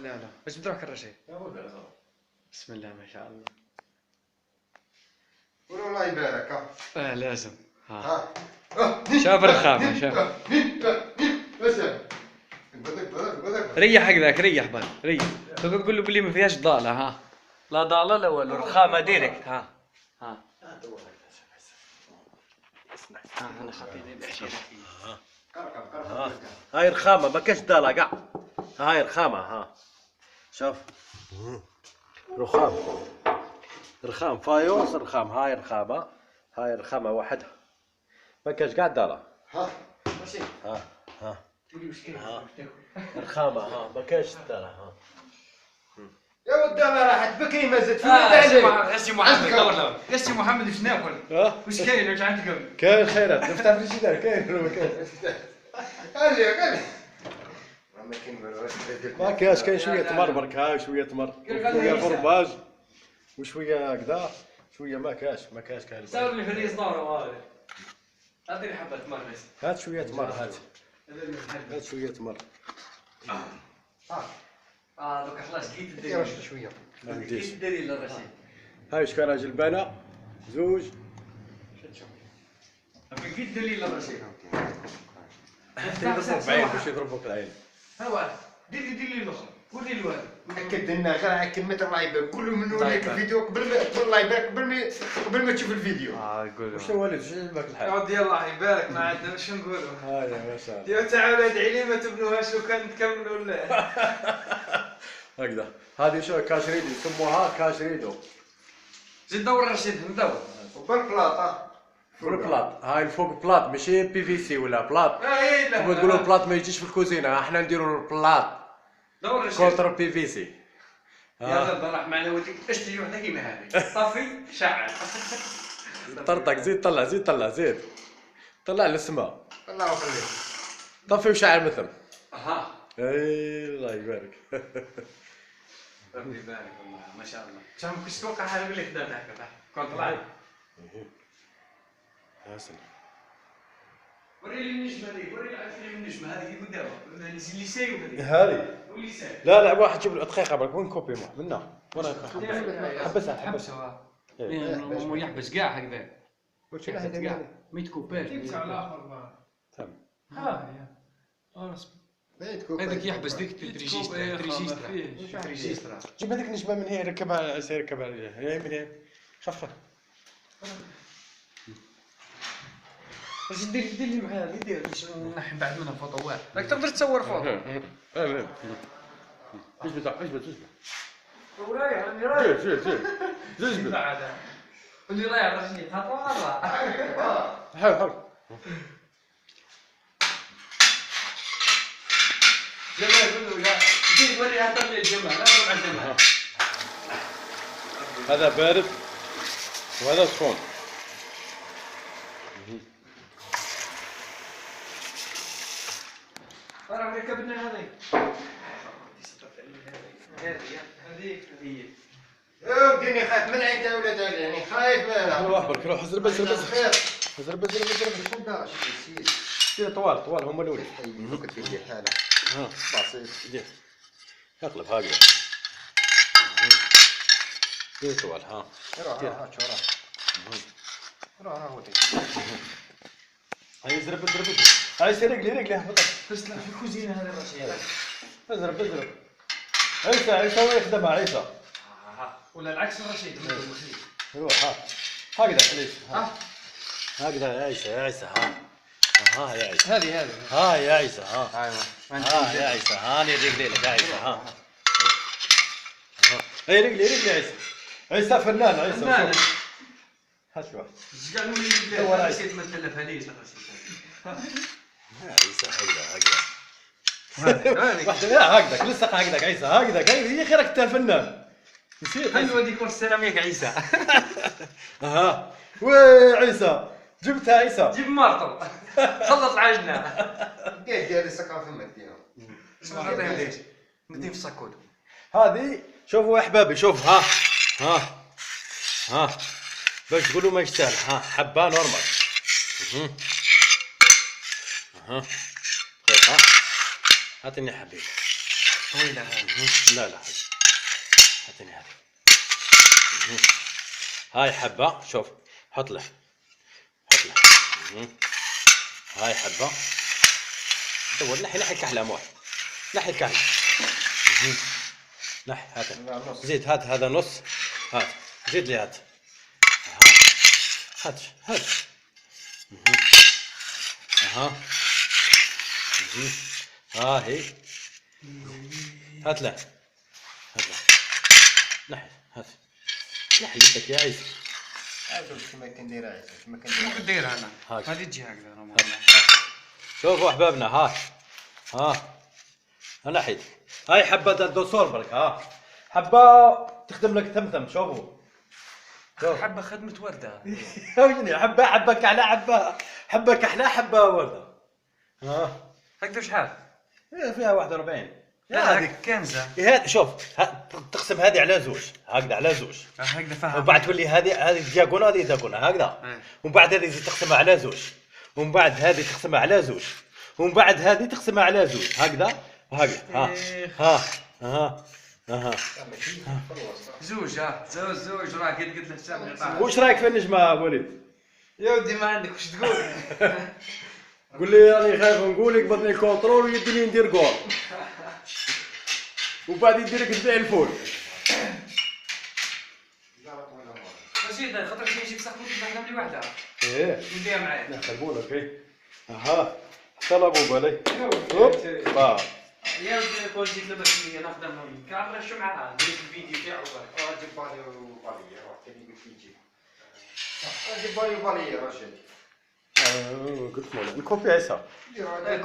لا لا بس بتروح الرشيد. بسم الله ما شاء الله. والله يبارك. لازم. ها شاف الرخامة شاف. ريح هكذاك ريح بان ريح. تقول له بلي ما فيهاش ضالة ها. لا ضالة لا والو رخامة ديريكت ها. ها انا خاطيني بحشيش. هاي رخامة ما كاش ضالة كاع. هاي رخامة ها. شوف. رخام فايوس رخام. هاي رخامة. هاي رخامة وحدها. ما كاش كاع ضالة. ها ماشي. ها رخامة ها ما كاش ضالة ها. يا ود انا راحت بكري ما زدت فيا. سي محمد دور له. يا سي محمد واش ناكل؟ واش كاين واش عندكم؟ كاين خيرات نفتح في الجدار كاين ولا ما كاين؟ قال لي ما كاش كاين شويه تمر برك. هاي شويه تمر شويه فرماج وشويه كذا شويه ما كاش كاين. ساوي لي في الريس دور هذا. اعطيني حبه تمر بس. هات شويه تمر هات شويه تمر. دوكا خلاص لقيت الدليل شويه. لقيت الدليل للرشيد. هاي شكون جلبانه زوج. لقيت الدليل للرشيد. يضربوك بعين باش يضربوك العين. ها واحد دير لي الاخر وري له هذا. اكد لنا غير على كلمه الله يبارك كل من يوريك الفيديو قبل الله يبارك قبل ما تشوف الفيديو. قول واش هو واش عجبك الحال؟ عودي الله يبارك ما عندنا واش نقولوا. هاي ما شاء الله. يا تعالوا ادعي لي ما تبنوهاش لو كان تكملوا ولا. هكذا هذه شو كاشريدو يسموها كاشريدو. زيد دور رشيد ندور. وبالبلاطه فوق بلاط. هاي الفوق بلاط ماشي بي في سي ولا بلاط. لا تبغوا تقولوا البلاط ما يجيش في الكوزينه احنا نديروا البلاط دور رشيد. كونتر بي في سي. يلا راح معنا وديك اشتري وحده كيما هذه طفي شعل. طرطق زيد طلع زيد طلع زيد طلع للسماء. الله يخليك. طفي وشعل مثل. اها اي الله يبارك. ربي يبارك والله ما شاء الله. شام كنت توقع حاجه اللي خدات هكذا كنت طلعت. يا سلام. وري لي النجمه هذيك وري لي النجمه هذه قدامك اللي سايب هذيك. هذه واللي سايب. لا واحد جيب له دقيقه برك وين كوبي منا وين حبسها حبسها. مو يحبس كاع هكذا. وش هذا؟ ما يتكوباش. جبت على الاخر تمام. ها هذاك يحبس ديك تريجيسترا. جيب هذيك النجمه من هنا ركبها ركبها هي من هنا خفها. واش دير لي معايا دير باش نحي بعد منها فوطوات. راك تقدر تصور فوطو. اجبد ورايح راني رايح. جيب اللي رايح رجلي خطوه مره. حاول جمال قول له لا زيد وريها طلع الجمال لا تروح على الجمال. هذا بارد وهذا سخون. راه ركبنا هذيك. هذيك هي. يا وديني خايف من عين يا ولاد يعني خايف منها. روح برك روح زرب دير طوال هما الاولين. ممكن تدير حالة بسيط دير اقلب هكذا دير طوال روح ودي هاي زرب هاي سير رجلي هبطت. تسلم في الكوزينه هذا الرشيد. ازرب عيسى وين يخدمها عيسى ولا العكس الرشيد. روح هكذا خليش هكذا يا عيسى ها يا عيسى هذه ها يا عيسى ايوه يا عيسى هاني رجليك يا عيسى هاي رجلي يا عيسى فنان عيسى هات واحد ايش قاعد نقول لك نسيت ما تلفها ليش يا عيسى هكذا هكذا لسه هكذا عيسى هكذا يا خيرك انت فنان نسيت. حلوه ديك والسلام ياك عيسى. وي عيسى جبتها عيسى جيب مرطو خلص العجنه. دير السقافة مديها. اسمع نعطيهم ليش نديهم في السكوت. هذه شوفوا يا احبابي شوف ها باش تقولوا ما يستاهل حبه نورمال. دقيقه هاتني حبيبي طويلة هاي. لا لا هاتني هذه. هاي حبة شوف حط له حط له. هاي حبة دور نحي كحلة موح نحي كحلة. نحي هات زيد هات هذا نص هات زيد لي هات هات هات اها ها هي هات له هات له نحي هات نحي يدك يا عيسى. هذا كما كندير عيسى كما شو كندير. بدير انا؟ هاك. هذه تجي هكذا رمضان. شوفوا احبابنا ها نحيد هاي حبة الدوسور برك حبة تخدم لك ثمثم شوفوا شوف حبة خدمة وردة. وجني حبة كحلة حبة كحلة حبة وردة هكذا شحال؟ فيها 41. لا هذيك كنزة. هذه شوف تقسم هذه على زوج هكذا على زوج هكذا فاهم. ومن بعد تولي هذه دياغونا هذه دياغونا هكذا ومن بعد هذه تقسمها على زوج ومن بعد هذه تقسمها على زوج ومن بعد هذه تقسمها على زوج هكذا وهكذا زوج زوج راه قلت له السامع. وش رايك في النجمة وليد؟ يا ودي ما عندك وش تقول؟ قول لي راني خايف نقول يقبضني الكونترول ويديني ندير جول وبعد يديرك تبيع الفول. رشيد خاطر شي يجيب صاحبك تخدم لي وحده. ايه نديها معايا. نخربونك ايه طلبوا بالي هوب يا ودي كون جيت لبس لي نخدم كاميرا شو معاها ندير الفيديو تاعو جيب بالي وباليه روح كان قلت لي جيب. جيب بالي وباليه رشيد. قلت له الكوبي عيسى دير هذا.